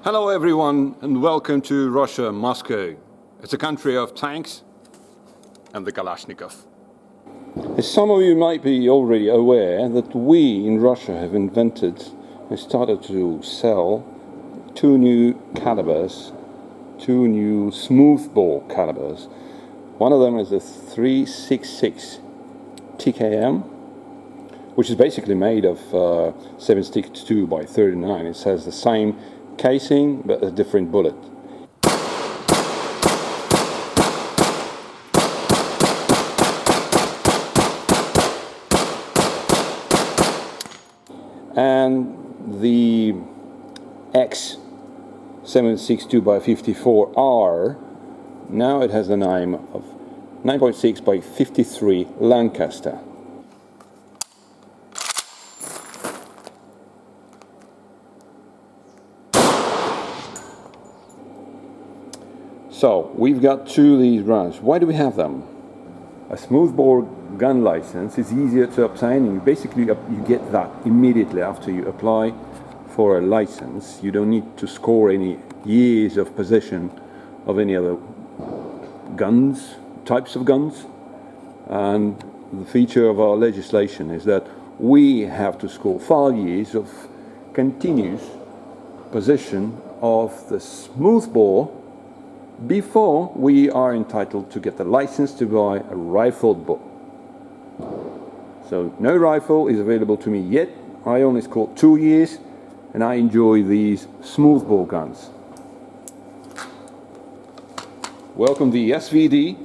Hello everyone and welcome to Russia, Moscow. It's a country of tanks and the Kalashnikov. As some of you might be already aware that we in Russia have invented and started to sell two new calibers, two new smoothbore calibers. One of them is the 366 TKM, which is basically made of 7.62 by 39. It has the same casing but a different bullet. And the X 7.62 by 54R, now it has the name of 9.6 by 53 Lancaster. So we've got two of these rounds. Why do we have them? A smoothbore gun license is easier to obtain, and basically you get that immediately after you apply for a license. You don't need to score any years of possession of any other guns, types of guns. And the feature of our legislation is that we have to score 5 years of continuous possession of the smoothbore before we are entitled to get the license to buy a rifled bore. So no rifle is available to me yet. I only scored 2 years and I enjoy these smoothbore guns. Welcome the SVD,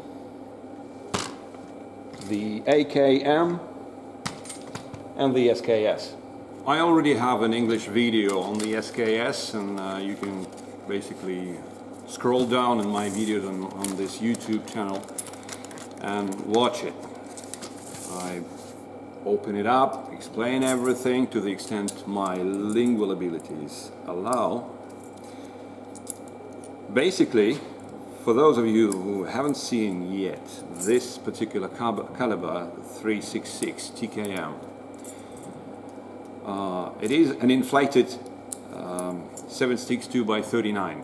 the AKM and the SKS. I already have an English video on the SKS, and you can basically scroll down in my videos on this YouTube channel and watch it. I open it up, explain everything to the extent my lingual abilities allow. Basically, for those of you who haven't seen yet this particular caliber 366 TKM, it is an inflated 7.62 by 39.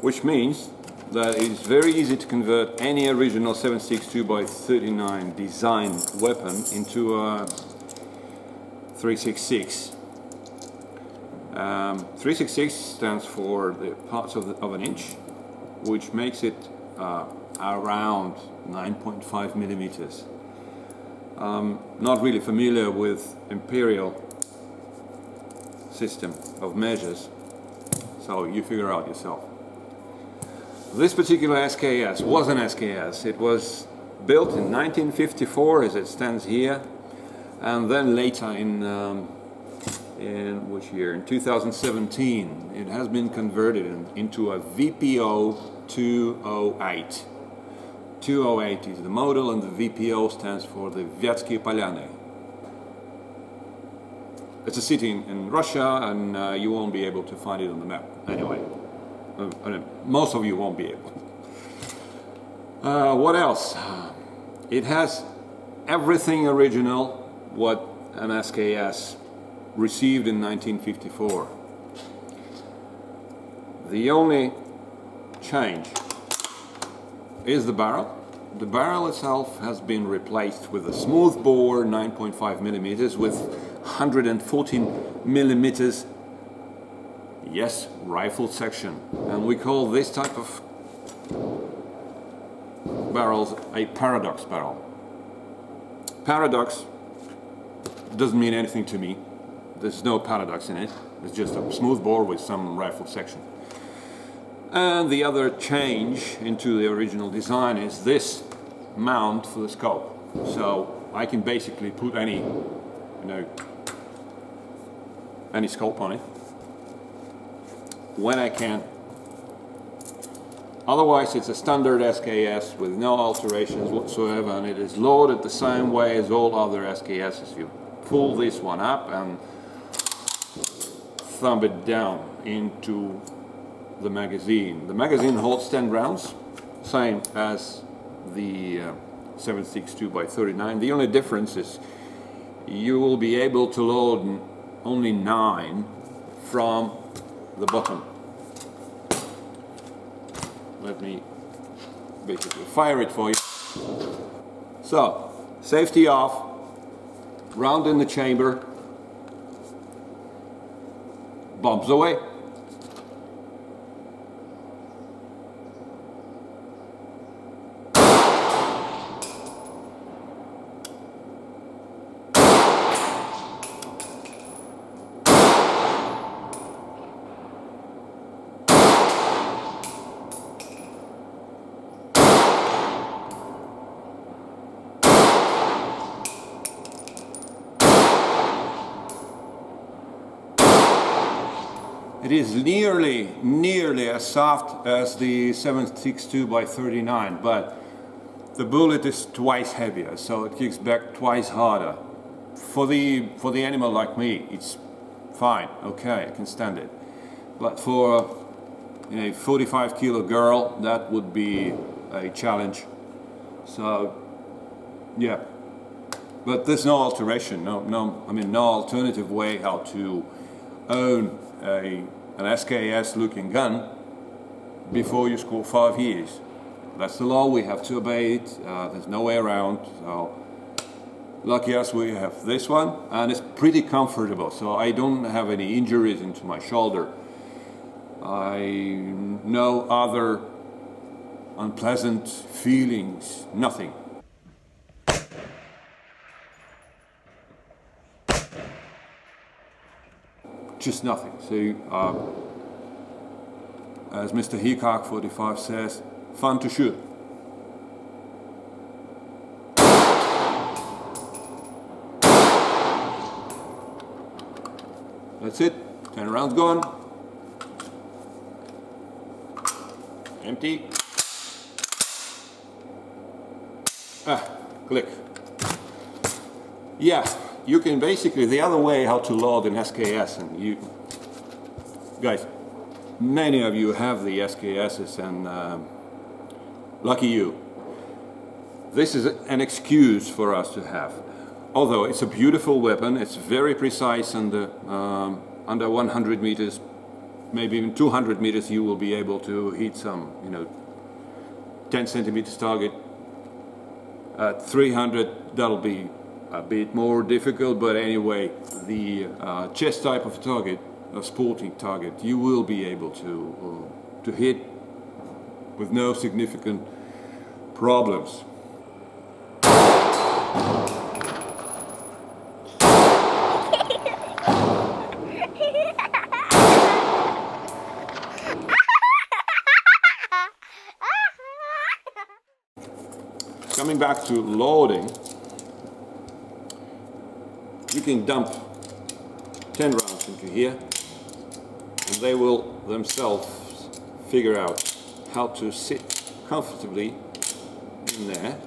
Which means that it is very easy to convert any original 7.62 by 39 design weapon into a 366. 366 stands for the parts of an inch, which makes it around 9.5 millimeters. Not really familiar with imperial system of measures, so you figure out yourself. This particular SKS was an SKS. It was built in 1954 as it stands here, and then later in which year? In 2017 it has been converted into a VPO 208. 208 is the model, and the VPO stands for the Vyatsky Polyany. It's a city in Russia, and you won't be able to find it on the map anyway. Most of you won't be able. What else? It has everything original what an SKS received in 1954. The only change is the barrel. The barrel itself has been replaced with a smoothbore 9.5 millimeters with 114 millimeters. Yes, rifle section, and we call this type of barrels a paradox barrel. Paradox doesn't mean anything to me. There's no paradox in it. It's just a smoothbore with some rifle section. And the other change into the original design is this mount for the scope. So I can basically put any scope on it when I can. Otherwise it's a standard SKS with no alterations whatsoever, and it is loaded the same way as all other SKSs. You pull this one up and thumb it down into the magazine. The magazine holds 10 rounds, same as the 7.62 by 39. The only difference is you will be able to load only 9 from the bottom. Let me basically fire it for you. So, safety off, round in the chamber, bombs away. It is nearly as soft as the 7.62 by 39, but the bullet is twice heavier, so it kicks back twice harder. For the animal like me, it's fine, okay, I can stand it. But for a 45 kilo girl, that would be a challenge. So, yeah. But there's no alteration, no alternative way how to own an SKS looking gun before you score 5 years. That's the law, we have to obey it, there's no way around. So lucky us, we have this one, and it's pretty comfortable, so I don't have any injuries into my shoulder. No other unpleasant feelings, nothing. Just nothing. So, as Mr. Heacock 45 says, fun to shoot. That's it. 10 rounds gone. Empty. Click. Yeah. You can basically, the other way how to load an SKS, and you guys, many of you have the SKSs, and lucky you. This is an excuse for us to have. Although it's a beautiful weapon, it's very precise under 100 meters, maybe even 200 meters you will be able to hit some, 10 centimeters target. At 300 that'll be a bit more difficult, but anyway, the chest type of target, a sporting target, you will be able to hit with no significant problems. Coming back to loading, you can dump 10 rounds into here, and they will themselves figure out how to sit comfortably in there.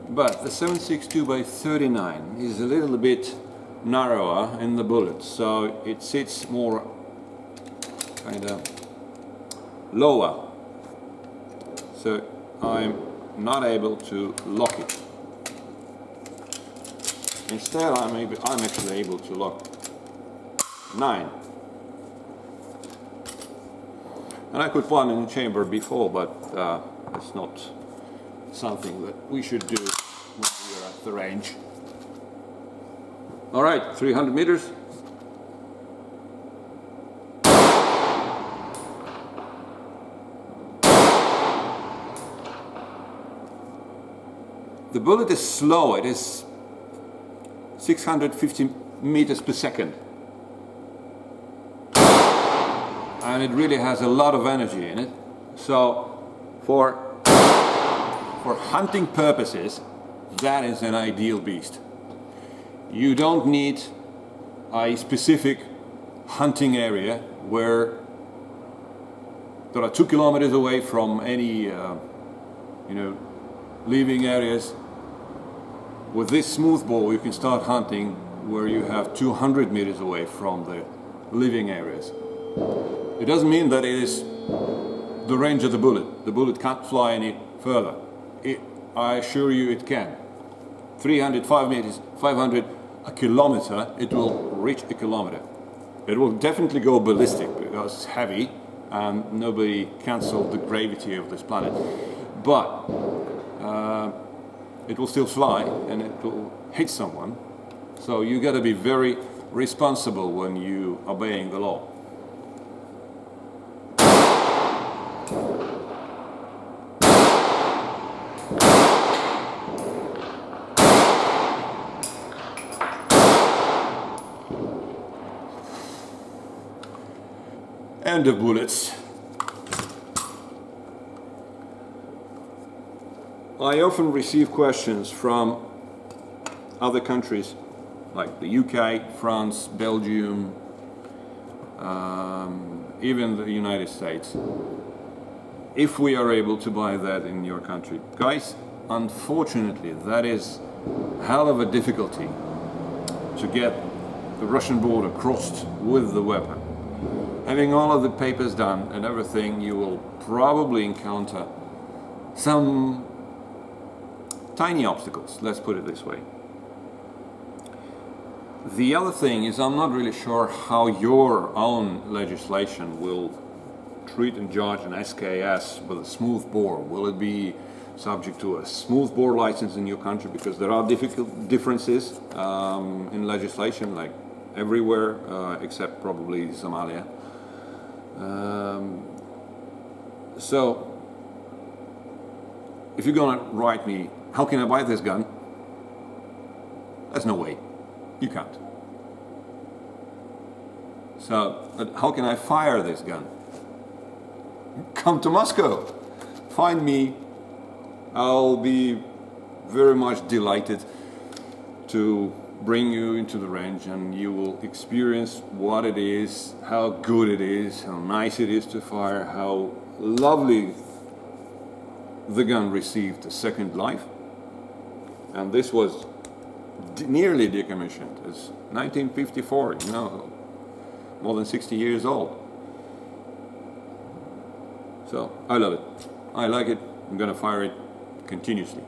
But the 7.62 by 39 is a little bit narrower in the bullet, so it sits more kind of lower. So I'm not able to lock it. Instead, I'm actually able to lock 9. And I could put one in the chamber before, but it's not something that we should do when we are at the range. All right, 300 meters. The bullet is slow, it is 650 meters per second. And it really has a lot of energy in it. So for hunting purposes, that is an ideal beast. You don't need a specific hunting area where there are 2 kilometers away from any living areas. With this smoothbore, you can start hunting where you have 200 meters away from the living areas. It doesn't mean that it is the range of the bullet. The bullet can't fly any further. I assure you it can. 300, 5 meters, 500, a kilometer, it will reach a kilometer. It will definitely go ballistic because it's heavy and nobody cancelled the gravity of this planet. But it will still fly and it will hit someone. So you got to be very responsible when you obeying the law. And the bullets. I often receive questions from other countries like the UK, France, Belgium, even the United States, if we are able to buy that in your country. Guys, unfortunately, that is hell of a difficulty to get the Russian border crossed with the weapon. Having all of the papers done and everything, you will probably encounter some tiny obstacles, let's put it this way. The other thing is, I'm not really sure how your own legislation will treat and judge an SKS with a smoothbore. Will it be subject to a smoothbore license in your country? Because there are differences in legislation, like everywhere except probably Somalia. So, if you're gonna write me, how can I buy this gun? There's no way. You can't. So, but how can I fire this gun? Come to Moscow. Find me. I'll be very much delighted to bring you into the range, and you will experience what it is, how good it is, how nice it is to fire, how lovely the gun received a second life. And this was nearly decommissioned. It's 1954, you know, more than 60 years old. So I love it. I like it. I'm gonna fire it continuously.